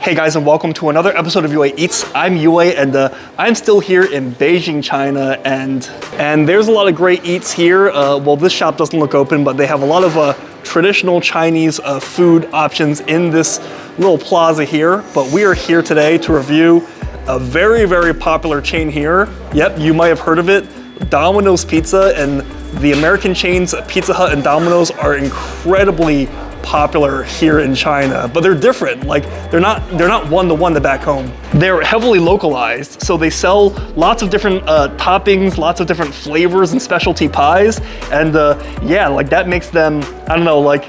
Hey guys, and welcome to another episode of Yue Eats. I'm Yue, and I'm still here in Beijing, China, and there's a lot of great eats here. Well, this shop doesn't look open, but they have a lot of traditional Chinese food options in this little plaza here. But we are here today to review a very, very popular chain here. Yep, you might have heard of it, Domino's Pizza, and the American chains Pizza Hut and Domino's are incredibly popular here in China, but they're different. Like they're not one-to-one to back home. They're heavily localized, so they sell lots of different toppings, lots of different flavors and specialty pies, and yeah, like that makes them, I don't know, like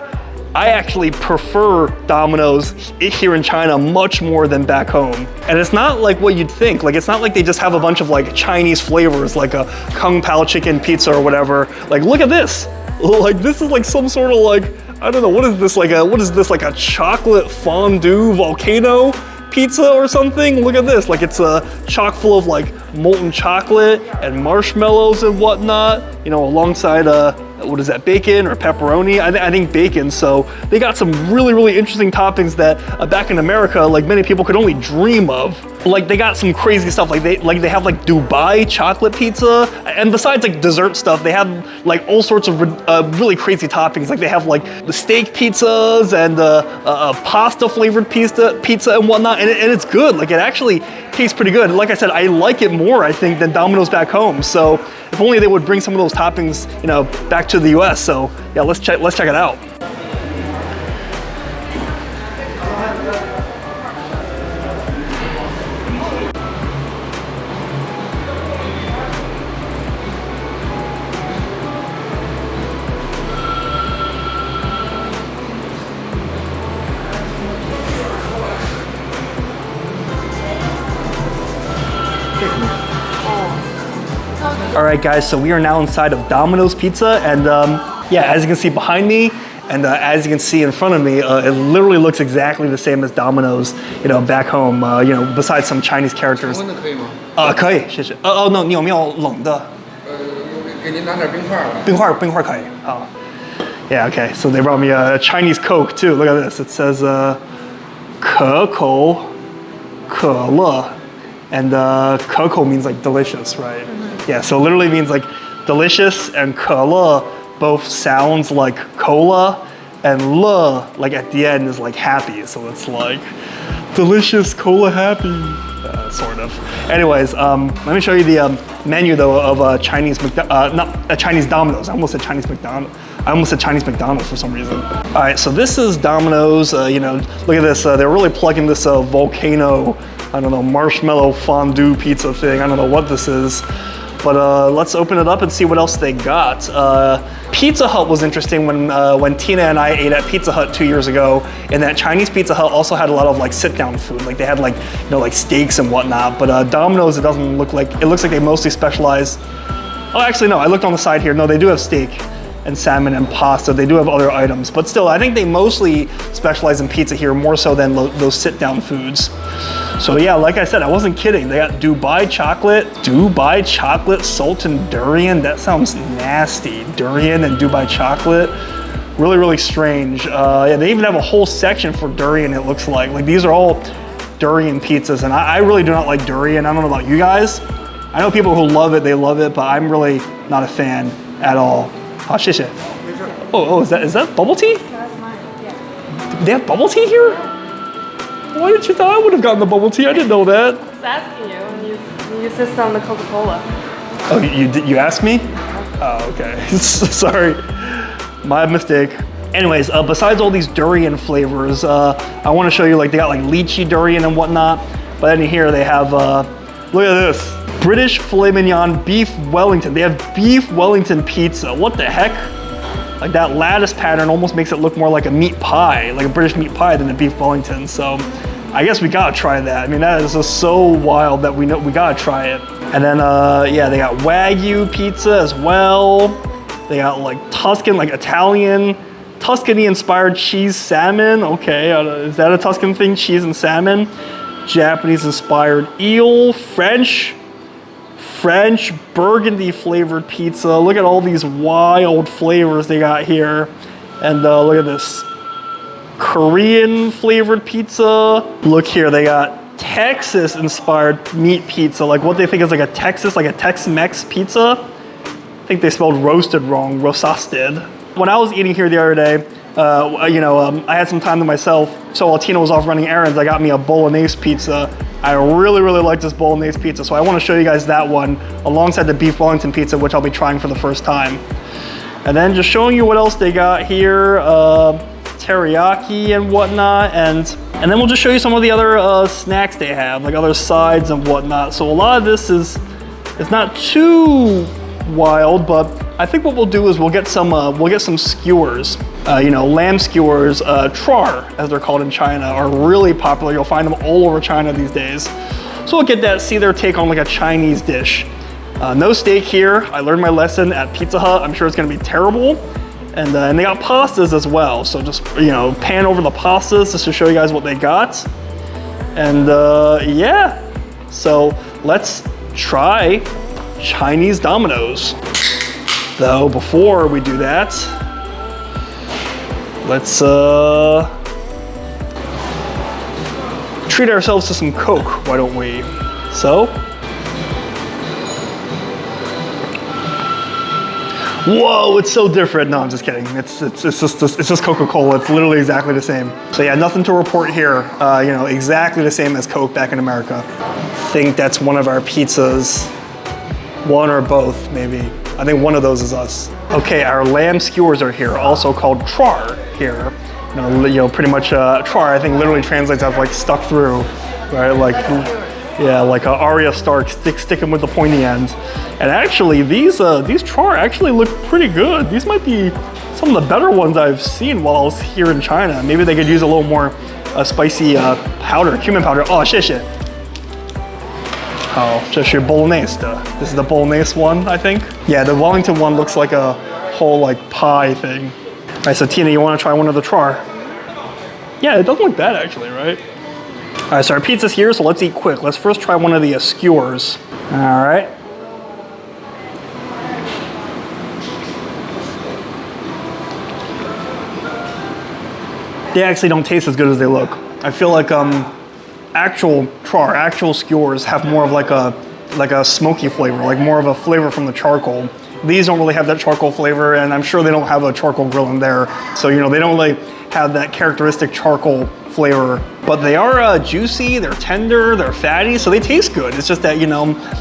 I actually prefer Domino's here in China much more than back home. And it's not like what you'd think. Like it's not like they just have a bunch of like Chinese flavors like a Kung Pao chicken pizza or whatever. Like look at this. Like this is like some sort of like, I don't know, what is this, like a chocolate fondue volcano pizza or something? Look at this, like it's chock full of like molten chocolate and marshmallows and whatnot, you know, alongside what is that, bacon or pepperoni? I think bacon. So they got some really, really interesting toppings that back in America, like many people could only dream of. Like they got some crazy stuff. Like they have like Dubai chocolate pizza, and besides like dessert stuff, they have like all sorts of really crazy toppings. Like they have like the steak pizzas and pasta flavored pizza and whatnot, and it's good. Like it actually tastes pretty good. Like I said, I like it more, I think, than Domino's back home. So if only they would bring some of those toppings, you know, back to the US. So yeah, let's check it out. All right, guys, so we are now inside of Domino's Pizza, and yeah, as you can see behind me, and as you can see in front of me, it literally looks exactly the same as Domino's, you know, back home, you know, besides some Chinese characters. 可以吗？可以，谢谢。no， 你有没有冷的？给您拿点冰块吧。冰块可以。Yeah, okay. So they brought me a Chinese Coke too. Look at this. It says 可口可乐, and 可口 means like delicious, right? Yeah, so it literally means like delicious, and 可乐both sounds like cola, and le, like at the end, is like happy. So it's like delicious, cola happy, sort of. Anyways, let me show you the menu though of Chinese Domino's. I almost said Chinese McDonald's for some reason. All right, so this is Domino's. You know, look at this. They're really plugging this volcano, I don't know, marshmallow fondue pizza thing. I don't know what this is. But let's open it up and see what else they got. Pizza Hut was interesting when Tina and I ate at Pizza Hut 2 years ago, and that Chinese Pizza Hut also had a lot of like sit-down food. Like they had like, you know, like steaks and whatnot. But Domino's, it doesn't look like, it looks like they mostly specialize. Oh, actually no, I looked on the side here. No, they do have steak and salmon and pasta. They do have other items, but still, I think they mostly specialize in pizza here more so than those sit-down foods. So yeah, like I said, I wasn't kidding. They got Dubai chocolate, salt and durian. That sounds nasty. Durian and Dubai chocolate. Really, really strange. Yeah, they even have a whole section for durian, it looks like. Like these are all durian pizzas, and I really do not like durian. I don't know about you guys. I know people who love it, they love it, but I'm really not a fan at all. Oh, is that bubble tea? That's mine, yeah. They have bubble tea here? Why did you thought I would have gotten the bubble tea? I didn't know that. I was asking you, and you insist on the Coca-Cola. Oh, you asked me? Oh, okay. Sorry, my mistake. Anyways, besides all these durian flavors, I want to show you, like they got like lychee durian and whatnot. But then here they have, look at this. British filet mignon beef Wellington. They have beef Wellington pizza. What the heck? Like that lattice pattern almost makes it look more like a meat pie, like a British meat pie than a beef Wellington. So I guess we gotta try that. I mean, that is just so wild that we gotta try it. And then, yeah, they got Wagyu pizza as well. They got like Tuscan, like Italian, Tuscany inspired cheese salmon. Okay, is that a Tuscan thing? Cheese and salmon. Japanese inspired eel, French burgundy flavored pizza. Look at all these wild flavors they got here. And look at this. Korean flavored pizza. Look here, they got Texas inspired meat pizza, like what they think is like a Tex-Mex pizza. I think they spelled roasted wrong, rosasted. When I was eating here the other day, I had some time to myself, so while Tina was off running errands, I got me a bolognese pizza. I really like this bolognese pizza, so I want to show you guys that one alongside the beef Wellington pizza, which I'll be trying for the first time. And then just showing you what else they got here, teriyaki and whatnot, and then we'll just show you some of the other snacks they have, like other sides and whatnot. So a lot of this is not too wild, but I think what we'll do is we'll get some skewers. Lamb skewers, char, as they're called in China, are really popular. You'll find them all over China these days. So we'll get that, see their take on like a Chinese dish. No steak here. I learned my lesson at Pizza Hut. I'm sure it's gonna be terrible. And they got pastas as well. So just, pan over the pastas just to show you guys what they got. And yeah, so let's try Chinese Domino's. Though before we do that, let's treat ourselves to some Coke, why don't we? So, whoa, it's so different. No, I'm just kidding. It's just Coca-Cola. It's literally exactly the same. So yeah, nothing to report here. Exactly the same as Coke back in America. I think that's one of our pizzas. One or both, maybe. I think one of those is us. Okay, our lamb skewers are here, also called char here. Pretty much char, I think literally translates as like stuck through, right? Like, yeah, like Arya Stark sticking with the pointy end. And actually, these char actually look pretty good. These might be some of the better ones I've seen while I was here in China. Maybe they could use a little more spicy powder, cumin powder. Oh, shit. Oh, just your bolognese. This is the bolognese one, I think. Yeah, the Wellington one looks like a whole like pie thing. All right, so Tina, you want to try one of the char? Yeah, it doesn't look bad actually, right? All right, so our pizza's here, so let's eat quick. Let's first try one of the skewers. All right. They actually don't taste as good as they look. I feel like actual char, actual skewers have more of like a smoky flavor, like more of a flavor from the charcoal. These don't really have that charcoal flavor, and I'm sure they don't have a charcoal grill in there. So, they don't really have that characteristic charcoal flavor, but they are juicy, they're tender, they're fatty, so they taste good. It's just that,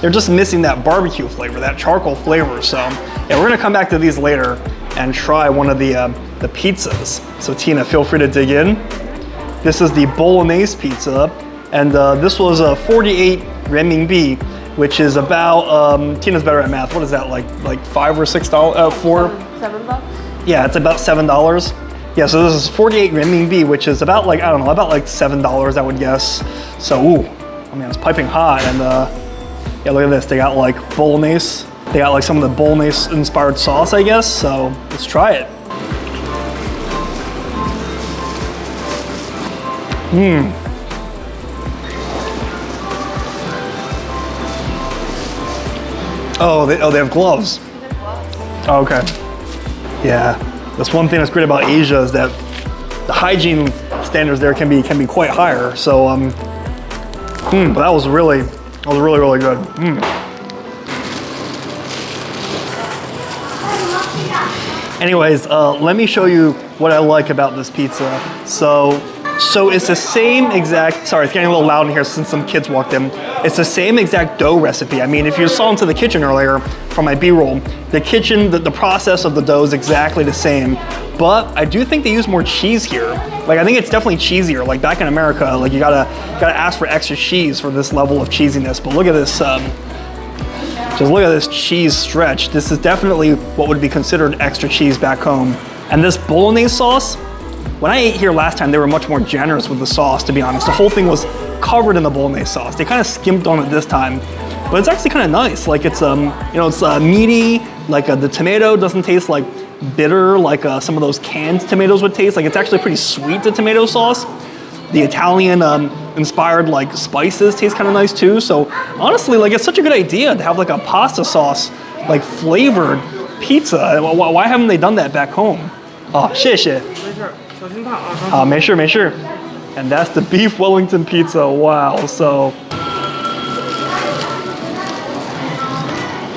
they're just missing that barbecue flavor, that charcoal flavor. So yeah, we're gonna come back to these later and try one of the pizzas. So Tina, feel free to dig in. This is the bolognese pizza. And this was 48 renminbi, which is about, Tina's better at math. What is that, like $5 or $6, $7? Yeah, it's about $7. Yeah, so this is 48 renminbi, which is about like, I don't know, about like $7, I would guess. So, ooh, I mean, it's piping hot. And yeah, look at this. They got like bolognese. They got like some of the bolognese inspired sauce, I guess. So let's try it. Oh, they have gloves. Oh, okay. Yeah, that's one thing that's great about Asia is that the hygiene standards there can be quite higher. So, but that was really good. Anyways, let me show you what I like about this pizza. So it's the same exact, sorry, it's getting a little loud in here since some kids walked in. It's the same exact dough recipe. I mean, if you saw into the kitchen earlier from my B-roll, the process of the dough is exactly the same. But I do think they use more cheese here. Like, I think it's definitely cheesier. Like back in America, like you gotta ask for extra cheese for this level of cheesiness. But look at this, just look at this cheese stretch. This is definitely what would be considered extra cheese back home. And this bolognese sauce, when I ate here last time, they were much more generous with the sauce, to be honest. The whole thing was covered in the bolognese sauce. They kind of skimped on it this time, but it's actually kind of nice. Like it's, it's meaty, like the tomato doesn't taste like bitter, like some of those canned tomatoes would taste. Like it's actually pretty sweet, the tomato sauce. The Italian inspired like spices taste kind of nice too. So honestly, like it's such a good idea to have like a pasta sauce, like flavored pizza. Why haven't they done that back home? Oh, shit. 没事没事. And that's the beef Wellington pizza. Wow. So,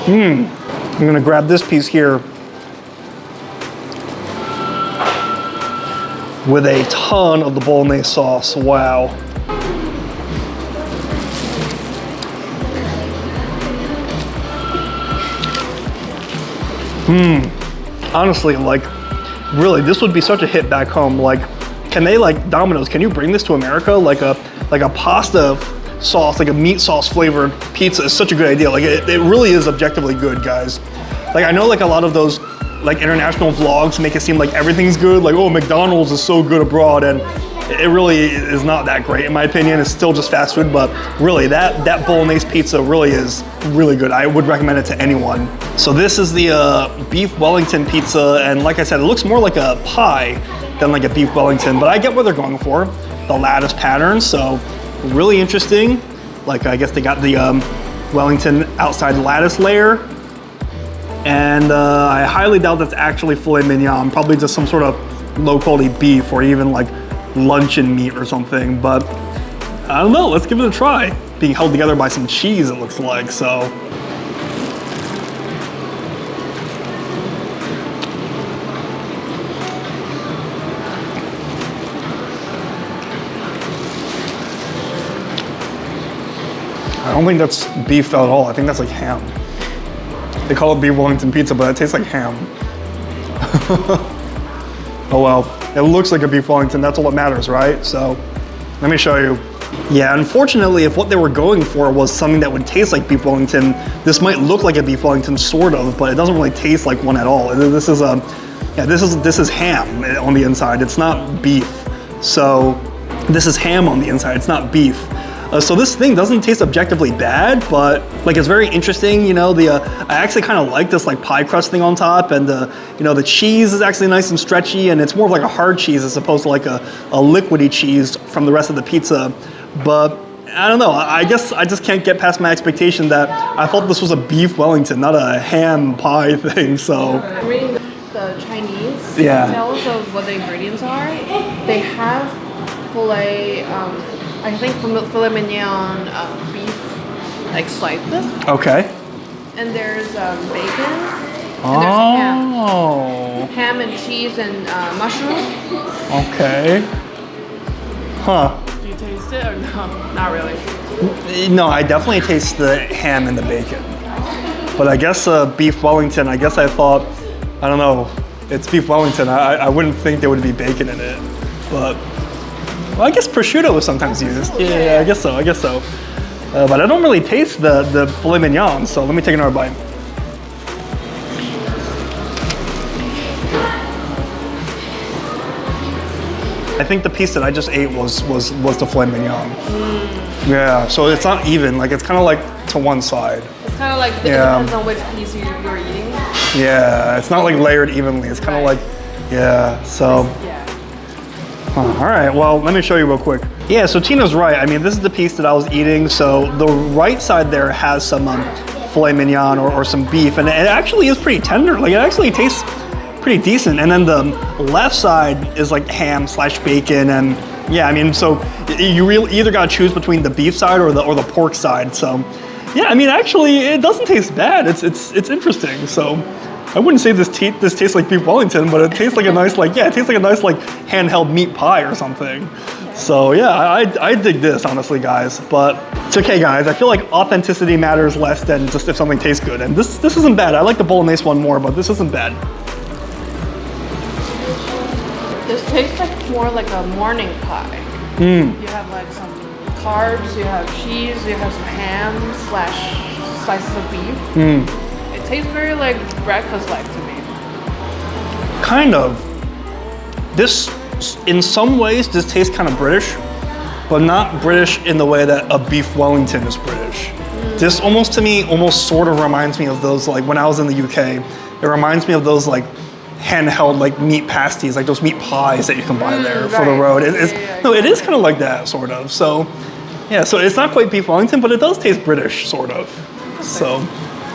I'm gonna grab this piece here with a ton of the bolognese sauce. Wow. Honestly, like, really, this would be such a hit back home. Like, can they, like, Domino's, can you bring this to America? Like a pasta sauce, like a meat sauce flavored pizza is such a good idea. Like, it really is objectively good, guys. Like, I know, like, a lot of those, like, international vlogs make it seem like everything's good. Like, oh, McDonald's is so good abroad, and it really is not that great, in my opinion. It's still just fast food, but really, that bolognese pizza really is really good. I would recommend it to anyone. So this is the beef Wellington pizza, and like I said, it looks more like a pie than like a beef Wellington, but I get what they're going for. The lattice pattern, so really interesting. Like, I guess they got the Wellington outside lattice layer, and I highly doubt that's actually filet mignon, probably just some sort of low quality beef or even like luncheon meat or something, but I don't know, let's give it a try. Being held together by some cheese, it looks like, so. I don't think that's beef at all. I think that's like ham. They call it beef Wellington pizza, but it tastes like ham. Oh well, it looks like a beef Wellington. That's all that matters, right? So let me show you. Yeah, unfortunately, if what they were going for was something that would taste like beef Wellington, this might look like a beef Wellington, sort of, but it doesn't really taste like one at all. This is this is ham on the inside. It's not beef. So this is ham on the inside. It's not beef. So this thing doesn't taste objectively bad, but like it's very interesting. You know, I actually kind of like this like pie crust thing on top, and you know, the cheese is actually nice and stretchy, and it's more of like a hard cheese as opposed to like a liquidy cheese from the rest of the pizza. But I don't know. I guess I just can't get past my expectation that I thought this was a beef Wellington, not a ham pie thing. So I'm reading the Chinese Yeah. details of what the ingredients are. They have filet, I think filet mignon beef, like slices. okay. And there's bacon. And Oh. there's ham and cheese and mushroom. Okay. Huh. Do you taste it or no? Not really. No, I definitely taste the ham and the bacon. But I guess beef Wellington, I guess I thought, I don't know, it's beef Wellington. I wouldn't think there would be bacon in it. But, well, I guess prosciutto is sometimes used. Yeah, I guess so, but I don't really taste the filet mignon, so let me take another bite. I think the piece that I just ate was the filet mignon. Yeah, so it's not even, like it's kind of like to one side. It's kind of like, it depends on which piece you're eating. Yeah, it's not like layered evenly. It's kind of like, yeah, so. Yeah. All right, well, let me show you real quick. Yeah, so Tina's right. I mean, this is the piece that I was eating. So the right side there has some filet mignon or some beef, and it actually is pretty tender. Like, it actually tastes pretty decent. And then the left side is like ham / bacon, and yeah, I mean, so you really either gotta choose between the beef side or the pork side. So yeah, I mean, actually, it doesn't taste bad. It's interesting. So I wouldn't say this tastes like beef Wellington, but it tastes like a nice it tastes like a nice like handheld meat pie or something. So yeah, I dig this, honestly, guys. But it's okay, guys. I feel like authenticity matters less than just if something tastes good. And this isn't bad. I like the bolognese one more, but this isn't bad. This tastes like more like a morning pie. You have like some carbs, you have cheese, you have some ham / slices of beef. It tastes very like breakfast-like to me. Kind of. This, in some ways, this tastes kind of British, but not British in the way that a beef Wellington is British. This almost sort of reminds me of those, like when I was in the UK, it reminds me of those like handheld like meat pasties, like those meat pies that you can buy there for the road. It is kind of like that, sort of. So yeah, so it's not quite beef Wellington, but it does taste British, sort of. So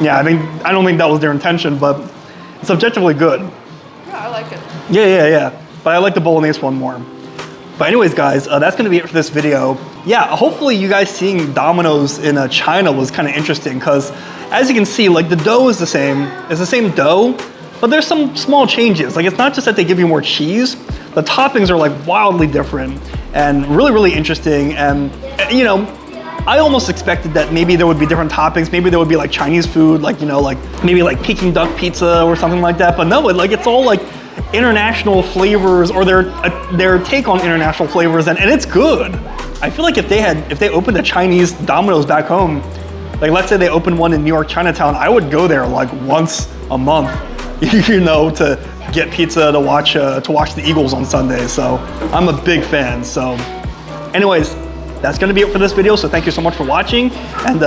yeah, I mean, I don't think that was their intention, but it's objectively good. Yeah, I like it. Yeah. But but I like the bolognese one more. But anyways, guys, that's gonna be it for this video. Yeah, hopefully you guys seeing Domino's in China was kind of interesting, because as you can see, like the dough is the same. It's the same dough, but there's some small changes. Like it's not just that they give you more cheese, the toppings are like wildly different and really, really interesting. And you know, I almost expected that maybe there would be different toppings. Maybe there would be like Chinese food, like, you know, like maybe like Peking duck pizza or something like that. But no, it's all like international flavors, or their take on international flavors, and it's good. I feel like if they opened a Chinese Domino's back home, like let's say they opened one in New York Chinatown, I would go there like once a month, you know, to get pizza, to watch the Eagles on Sunday. So I'm a big fan. So anyways, that's gonna be it for this video. So thank you so much for watching. And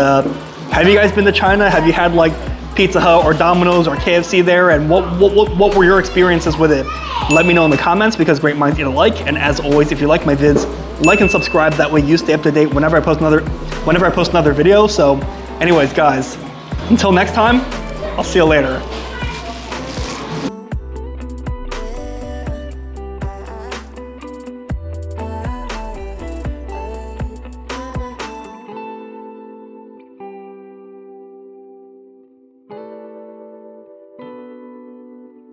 have you guys been to China? Have you had like Pizza Hut or Domino's or KFC there? And what were your experiences with it? Let me know in the comments, because great minds eat alike. And as always, if you like my vids, like and subscribe. That way you stay up to date whenever I post another video. So anyways, guys, until next time, I'll see you later.